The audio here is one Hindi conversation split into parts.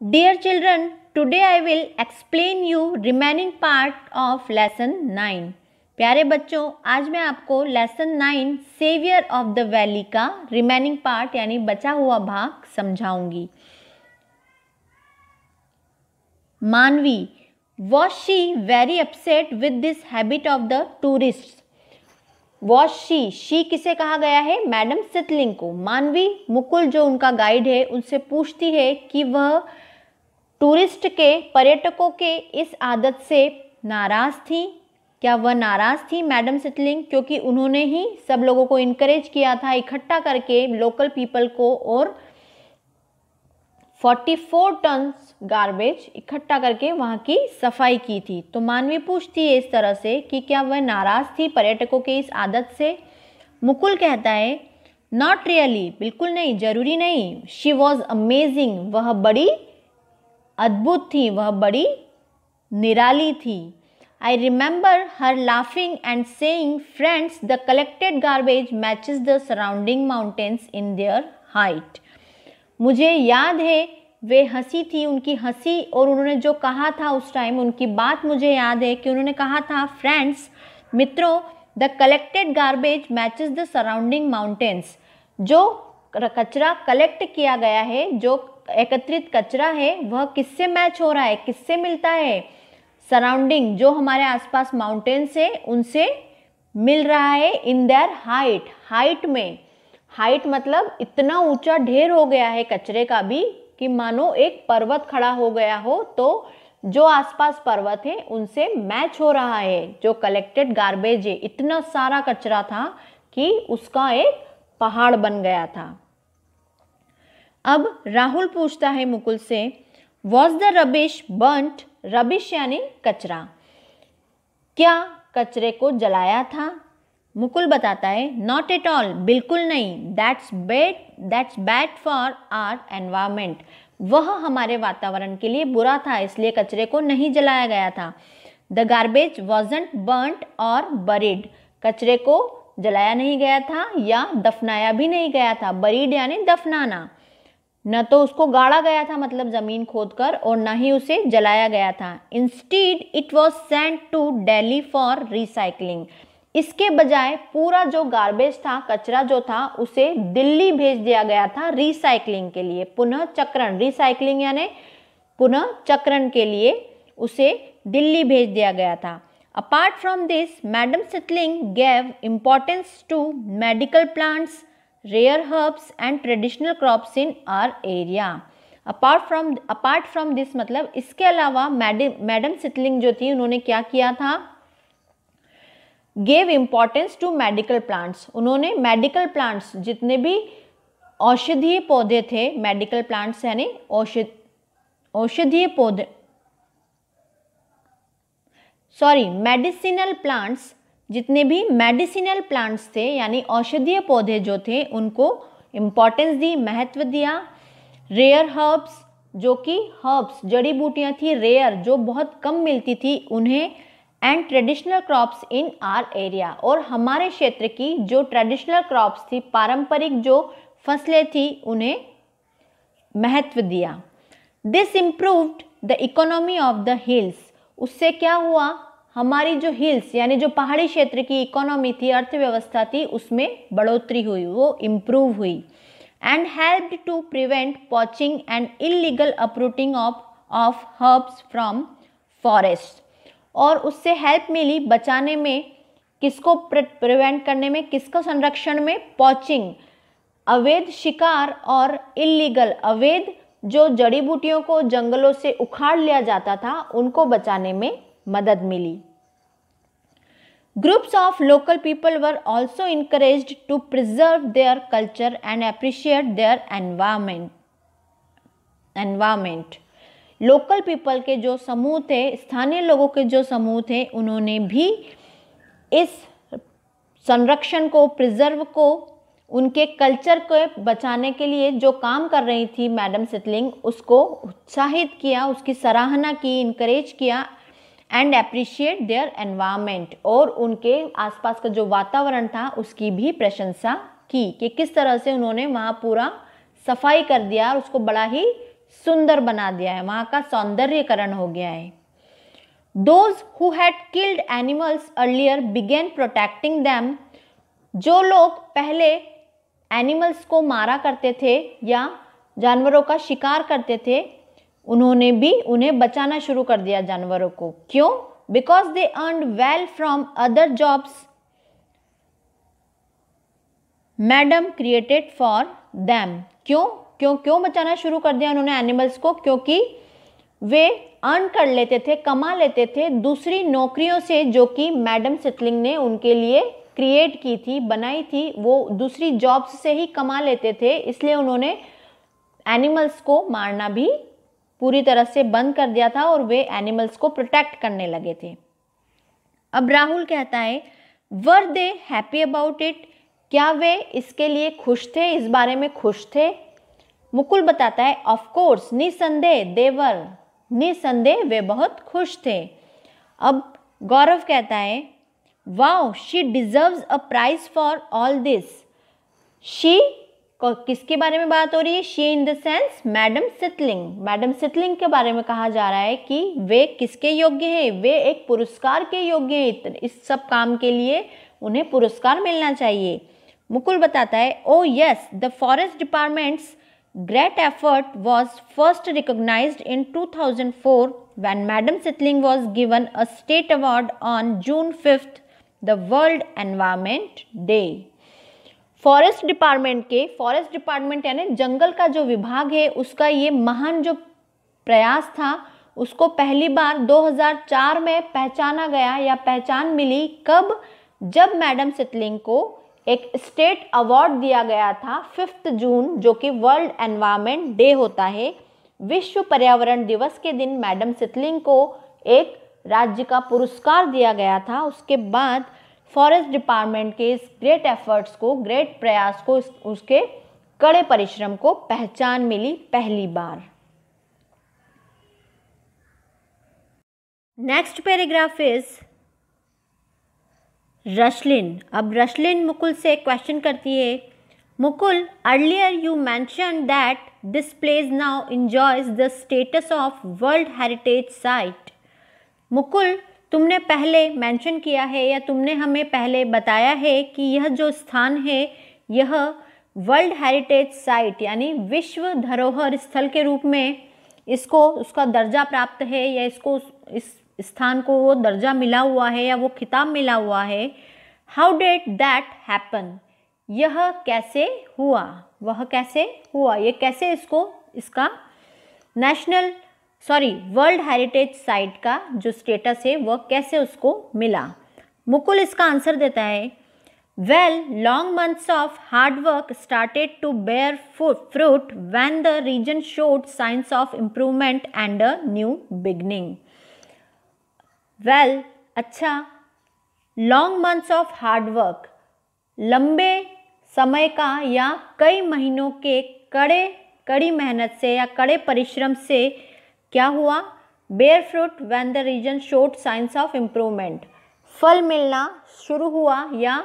Dear children, today I will explain you remaining part of lesson 9. प्यारे बच्चों, आज मैं आपको lesson 9 saviour of the valley का रिमेनिंग पार्ट यानी बचा हुआ भाग समझाऊंगी. मानवी, was she very upset with this habit of the tourists? Was she किसे कहा गया है? मैडम सितलिंग को. मानवी मुकुल जो उनका गाइड है उनसे पूछती है कि वह टूरिस्ट के पर्यटकों के इस आदत से नाराज थी. क्या वह नाराज थी मैडम सितलिंग, क्योंकि उन्होंने ही सब लोगों को इनकरेज किया था इकट्ठा करके लोकल पीपल को और 44 टन गार्बेज इकट्ठा करके वहाँ की सफाई की थी. तो मानवी पूछती है इस तरह से कि क्या वह नाराज थी पर्यटकों के इस आदत से. मुकुल कहता है नॉट रियली, बिल्कुल नहीं, जरूरी नहीं. शी वॉज अमेजिंग, वह बड़ी अद्भुत थी, वह बड़ी निराली थी. I remember her laughing and saying friends the collected garbage matches the surrounding mountains in their height. मुझे याद है वे हंसी थी, उनकी हंसी और उन्होंने जो कहा था उस टाइम, उनकी बात मुझे याद है कि उन्होंने कहा था फ्रेंड्स, मित्रों, the collected garbage matches the surrounding mountains. जो कचरा कलेक्ट किया गया है, जो एकत्रित कचरा है, वह किससे मैच हो रहा है, किससे मिलता है? सराउंडिंग, जो हमारे आसपास माउंटेन्स है उनसे मिल रहा है. इन देयर हाइट, हाइट में, हाइट मतलब इतना ऊंचा ढेर हो गया है कचरे का भी कि मानो एक पर्वत खड़ा हो गया हो. तो जो आसपास पर्वत है उनसे मैच हो रहा है. जो कलेक्टेड गार्बेज है, इतना सारा कचरा था कि उसका एक पहाड़ बन गया था. अब राहुल पूछता है मुकुल से was the rubbish burnt, rubbish यानी कचरा, क्या कचरे को जलाया था? मुकुल बताता है नॉट एट ऑल, बिल्कुल नहीं. That's bad for our environment, वह हमारे वातावरण के लिए बुरा था, इसलिए कचरे को नहीं जलाया गया था. द गार्बेज वॉजंट बर्न्ट और बरीड, कचरे को जलाया नहीं गया था या दफनाया भी नहीं गया था. बरीड यानी दफनाना, न तो उसको गाड़ा गया था मतलब जमीन खोदकर, और न ही उसे जलाया गया था. Instead it was sent to Delhi for recycling, इसके बजाय पूरा जो गार्बेज था, कचरा जो था, उसे दिल्ली भेज दिया गया था रिसाइकलिंग के लिए, पुनः चक्रण. रिसाइकलिंग यानी पुनः चक्रण के लिए उसे दिल्ली भेज दिया गया था. Apart from this madam Sitling gave importance to medical plants, rare herbs and traditional crops in our area. apart from this मतलब इसके अलावा मैडम सितलिंग जो थी उन्होंने क्या किया था? gave importance to medical plants, उन्होंने मेडिकल प्लांट्स, जितने भी औषधीय पौधे थे, मेडिकल प्लांट्स यानी औषधीय पौधे, मेडिसिनल प्लांट्स, जितने भी मेडिसिनल प्लांट्स थे यानी औषधीय पौधे जो थे उनको इम्पोर्टेंस दी, महत्व दिया. रेयर हर्ब्स, जो कि हर्ब्स जड़ी बूटियां थी, रेयर जो बहुत कम मिलती थी उन्हें. And traditional crops in are area, और हमारे क्षेत्र की जो ट्रेडिशनल क्रॉप्स थी, पारंपरिक जो फसलें थी, उन्हें महत्व दिया. This improved the economy of the hills, उससे क्या हुआ? हमारी जो हिल्स यानी जो पहाड़ी क्षेत्र की इकोनॉमी थी, अर्थव्यवस्था थी, उसमें बढ़ोतरी हुई, वो इम्प्रूव हुई. And helped to prevent poaching and illegal uprooting of herbs from forest, और उससे हेल्प मिली बचाने में, किसको प्रिवेंट करने में, किसको संरक्षण में? पॉचिंग, अवैध शिकार, और इलीगल, अवैध जो जड़ी बूटियों को जंगलों से उखाड़ लिया जाता था, उनको बचाने में मदद मिली. Groups of local people were also encouraged to preserve their culture and appreciate their environment. Local people के जो समूह थे, स्थानीय लोगों के जो समूह थे, उन्होंने भी इस संरक्षण को, प्रिजर्व को, उनके कल्चर को बचाने के लिए जो काम कर रही थी मैडम सितलिंग, उसको उत्साहित किया, उसकी सराहना की, इनकरेज किया. एंड अप्रिशिएट देयर एनवायरमेंट, और उनके आसपास का जो वातावरण था उसकी भी प्रशंसा की कि किस तरह से उन्होंने वहाँ पूरा सफाई कर दिया और उसको बड़ा ही सुंदर बना दिया है, वहाँ का सौंदर्यकरण हो गया है। Those who had killed animals earlier began protecting them. जो लोग पहले एनिमल्स को मारा करते थे या जानवरों का शिकार करते थे, उन्होंने भी उन्हें बचाना शुरू कर दिया जानवरों को। क्यों? Because they earned well from other jobs madam created for them. क्यों बचाना शुरू कर दिया उन्होंने एनिमल्स को? क्योंकि वे अर्न कर लेते थे, कमा लेते थे दूसरी नौकरियों से जो कि मैडम सिटलिंग ने उनके लिए क्रिएट की थी, बनाई थी। वो दूसरी जॉब्स से ही कमा लेते थे, इसलिए उन्होंने एनिमल्स को मारना भी पूरी तरह से बंद कर दिया था और वे एनिमल्स को प्रोटेक्ट करने लगे थे। अब राहुल कहता है वर दे हैप्पी अबाउट इट, क्या वे इसके लिए खुश थे, इस बारे में खुश थे? मुकुल बताता है ऑफ कोर्स, निसंदेह, देवर, निसंदेह वे बहुत खुश थे। अब गौरव कहता है wow she deserves a prize for all this. She किसके बारे में बात हो रही है? She in the sense madam Sitling. Madam Sitling के बारे में कहा जा रहा है कि वे किसके योग्य हैं? वे एक पुरस्कार के योग्य हैं। इस सब काम के लिए उन्हें पुरस्कार मिलना चाहिए। मुकुल बताता है ओ yes, the forest departments great effort was first recognized in 2004 when Madam Sitling was given a state award on June 5th, the World Environment Day. Forest department यानी जंगल का जो विभाग है उसका ये महान जो प्रयास था उसको पहली बार 2004 में पहचाना गया या पहचान मिली। कब? जब मैडम सिटलिंग को एक स्टेट अवार्ड दिया गया था 5 जून, जो कि वर्ल्ड एनवायरनमेंट डे होता है। विश्व पर्यावरण दिवस के दिन मैडम सिटलिंग को एक राज्य का पुरस्कार दिया गया था। उसके बाद फॉरेस्ट डिपार्टमेंट के इस ग्रेट एफर्ट्स को, ग्रेट प्रयास को, उसके कड़े परिश्रम को पहचान मिली पहली बार। Next paragraph is Rashlin. अब रशलिन मुकुल से क्वेश्चन करती है Mukul, earlier you mention that this place now enjoys the status of world heritage site. Mukul, तुमने पहले मेंशन किया है या तुमने हमें पहले बताया है कि यह जो स्थान है यह वर्ल्ड हेरिटेज साइट यानी विश्व धरोहर स्थल के रूप में इसको उसका दर्जा प्राप्त है या इसको इस स्थान को वो दर्जा मिला हुआ है या वो खिताब मिला हुआ है। हाउ डिड दैट हैपन, यह कैसे हुआ, वह कैसे हुआ, ये कैसे इसका वर्ल्ड हेरिटेज साइट का जो स्टेटस है वह कैसे उसको मिला। मुकुल इसका आंसर देता है well, long months of hard work started to bear fruit when the region showed science of improvement and a new beginning. Well, अच्छा, long months of hard work, लंबे समय का या कई महीनों के कड़ी मेहनत से या कड़े परिश्रम से क्या हुआ? Bear fruit when the region showed science of improvement, फल मिलना शुरू हुआ या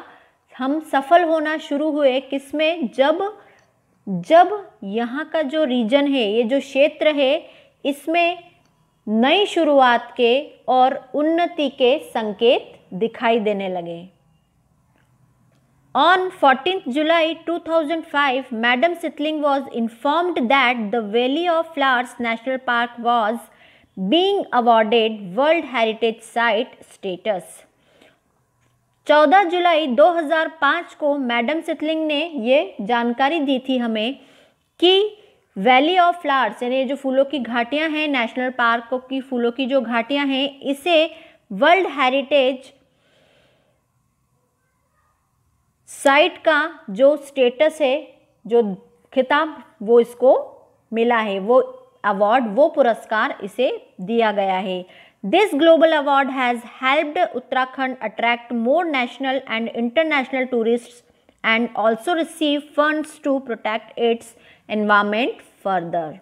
हम सफल होना शुरू हुए किसमें? जब यहाँ का जो रीजन है, ये जो क्षेत्र है, इसमें नई शुरुआत के और उन्नति के संकेत दिखाई देने लगे। On 14th July 2005, Madam Sitling was informed that the Valley of Flowers National Park was being awarded World Heritage Site status. 14 जुलाई 2005 को मैडम सिटलिंग ने ये जानकारी दी थी हमें कि वैली ऑफ फ्लावर्स यानी जो फूलों की घाटियां हैं, नेशनल पार्क की फूलों की जो घाटियां हैं, इसे वर्ल्ड हेरिटेज साइट का जो स्टेटस है, जो खिताब वो इसको मिला है, वो अवार्ड, वो पुरस्कार इसे दिया गया है। This global award has helped Uttarakhand attract more national and international tourists and also receive funds to protect its environment further.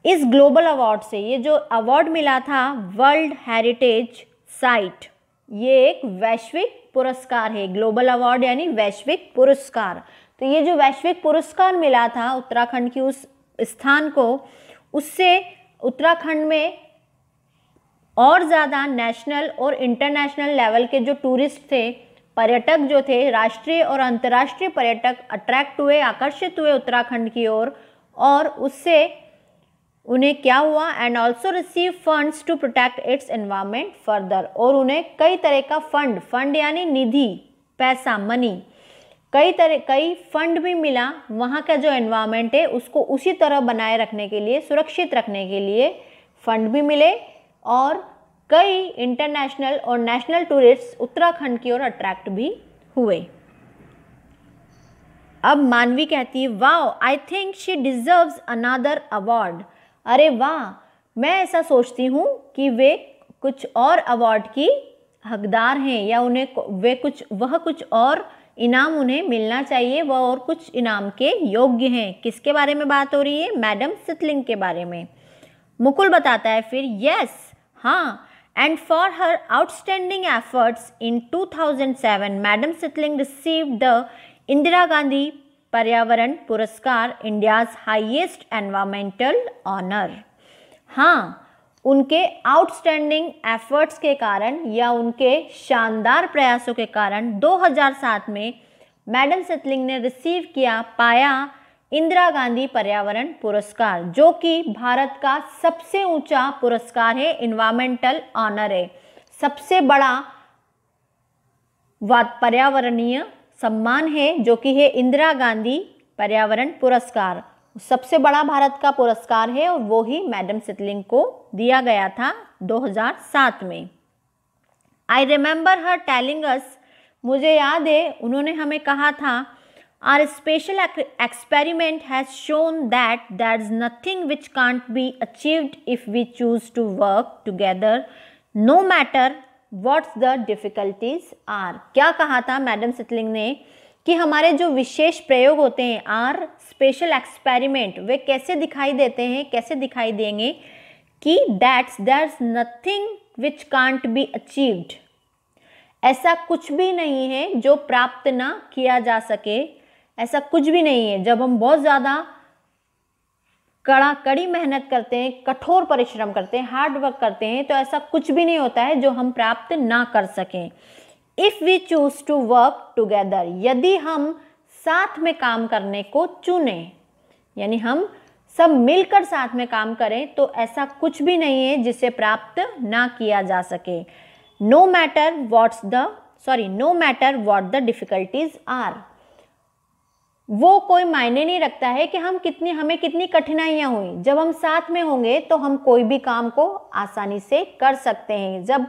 इस ग्लोबल अवार्ड से, ये जो अवार्ड मिला था वर्ल्ड हेरिटेज साइट, ये एक वैश्विक पुरस्कार है। ग्लोबल अवार्ड यानी वैश्विक पुरस्कार। तो ये जो वैश्विक पुरस्कार मिला था उत्तराखंड की उस स्थान को, उससे उत्तराखंड में और ज़्यादा नेशनल और इंटरनेशनल लेवल के जो टूरिस्ट थे, पर्यटक जो थे, राष्ट्रीय और अंतर्राष्ट्रीय पर्यटक अट्रैक्ट हुए, आकर्षित हुए उत्तराखंड की ओर, और उससे उन्हें क्या हुआ, and also receive funds to protect its environment further, और उन्हें कई तरह का फंड यानी निधि, पैसा, मनी, कई फंड भी मिला वहाँ का जो एनवायरमेंट है उसको उसी तरह बनाए रखने के लिए, सुरक्षित रखने के लिए फंड भी मिले, और कई इंटरनेशनल और नेशनल टूरिस्ट उत्तराखंड की ओर अट्रैक्ट भी हुए। अब मानवी कहती है, wow I think she deserves another award. अरे वाह, मैं ऐसा सोचती हूँ कि वे कुछ और अवार्ड की हकदार हैं, या वह कुछ और इनाम उन्हें मिलना चाहिए, वह और कुछ इनाम के योग्य हैं। किसके बारे में बात हो रही है? मैडम सितलिंग के बारे में। मुकुल बताता है फिर, यस, हाँ, and for her outstanding efforts in 2007 madam Sitling received the Indira Gandhi Paryavaran Puraskar, India's highest environmental honour. हाँ, उनके आउटस्टैंडिंग एफर्ट्स के कारण या उनके शानदार प्रयासों के कारण 2007 में मैडम सितलिंग ने रिसीव पाया इंदिरा गांधी पर्यावरण पुरस्कार, जो कि भारत का सबसे ऊंचा पुरस्कार है, इन्वायरमेंटल ऑनर है, सबसे बड़ा पर्यावरणीय सम्मान है, जो कि है इंदिरा गांधी पर्यावरण पुरस्कार। सबसे बड़ा भारत का पुरस्कार है और वो ही मैडम सितलिंग को दिया गया था 2007 में। I remember her telling us, मुझे याद है उन्होंने हमें कहा था, our special experiment has shown that there is nothing which can't be achieved if we choose to work together no matter what's the difficulties are. क्या कहा था मैडम सितलिंग ने कि हमारे जो विशेष प्रयोग होते हैं, आर स्पेशल एक्सपेरिमेंट, वे कैसे दिखाई देते हैं, कैसे दिखाई देंगे कि there's nothing which can't be achieved, ऐसा कुछ भी नहीं है जो प्राप्त ना किया जा सके, ऐसा कुछ भी नहीं है। जब हम बहुत ज़्यादा कड़ी मेहनत करते हैं, कठोर परिश्रम करते हैं, हार्ड वर्क करते हैं, तो ऐसा कुछ भी नहीं होता है जो हम प्राप्त ना कर सकें। If we choose to work together, यदि हम साथ में काम करने को चुने, यानी हम सब मिलकर साथ में काम करें, तो ऐसा कुछ भी नहीं है जिसे प्राप्त ना किया जा सके। No matter what the difficulties are, वो कोई मायने नहीं रखता है कि हमें कितनी कठिनाइयाँ हुई, जब हम साथ में होंगे तो हम कोई भी काम को आसानी से कर सकते हैं। जब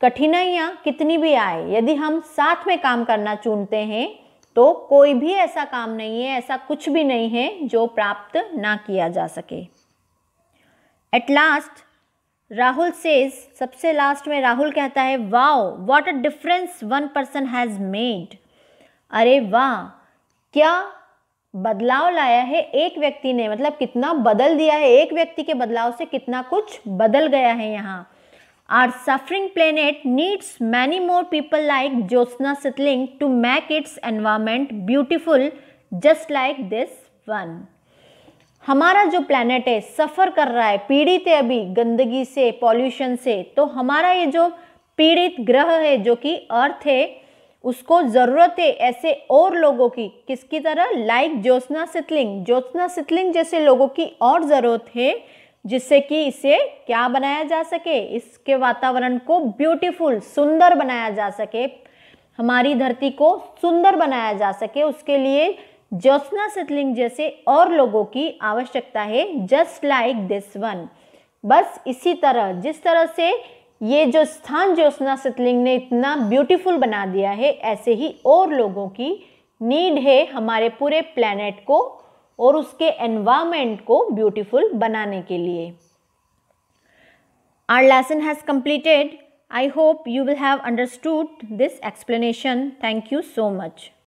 कठिनाइयाँ कितनी भी आए, यदि हम साथ में काम करना चुनते हैं तो कोई भी ऐसा काम नहीं है, ऐसा कुछ भी नहीं है जो प्राप्त ना किया जा सके। एट लास्ट राहुल सेज, सबसे लास्ट में राहुल कहता है, wow what a difference one person has made. अरे वाह, क्या बदलाव लाया है एक व्यक्ति ने, मतलब कितना बदल दिया है, एक व्यक्ति के बदलाव से कितना कुछ बदल गया है यहाँ। Our suffering planet needs many more people like Jyotsna Sitling to make its environment beautiful just like this one. हमारा जो प्लैनेट है सफ़र कर रहा है, पीड़ित है अभी गंदगी से, पॉल्यूशन से, तो हमारा ये जो पीड़ित ग्रह है जो कि अर्थ है, उसको ज़रूरत है ऐसे और लोगों की, किसकी तरह, लाइक ज्योत्सना सितलिंग जैसे लोगों की और ज़रूरत है, जिससे कि इसे क्या बनाया जा सके, इसके वातावरण को ब्यूटीफुल, सुंदर बनाया जा सके, हमारी धरती को सुंदर बनाया जा सके। उसके लिए ज्योत्सना सितलिंग जैसे और लोगों की आवश्यकता है, जस्ट लाइक दिस वन। बस इसी तरह, जिस तरह से ये जो स्थान ज्योत्सना सितलिंग ने इतना ब्यूटीफुल बना दिया है, ऐसे ही और लोगों की नीड है हमारे पूरे प्लैनेट को और उसके एनवायरनमेंट को ब्यूटीफुल बनाने के लिए। Our lesson has completed. I hope you will have understood this explanation. Thank you so much.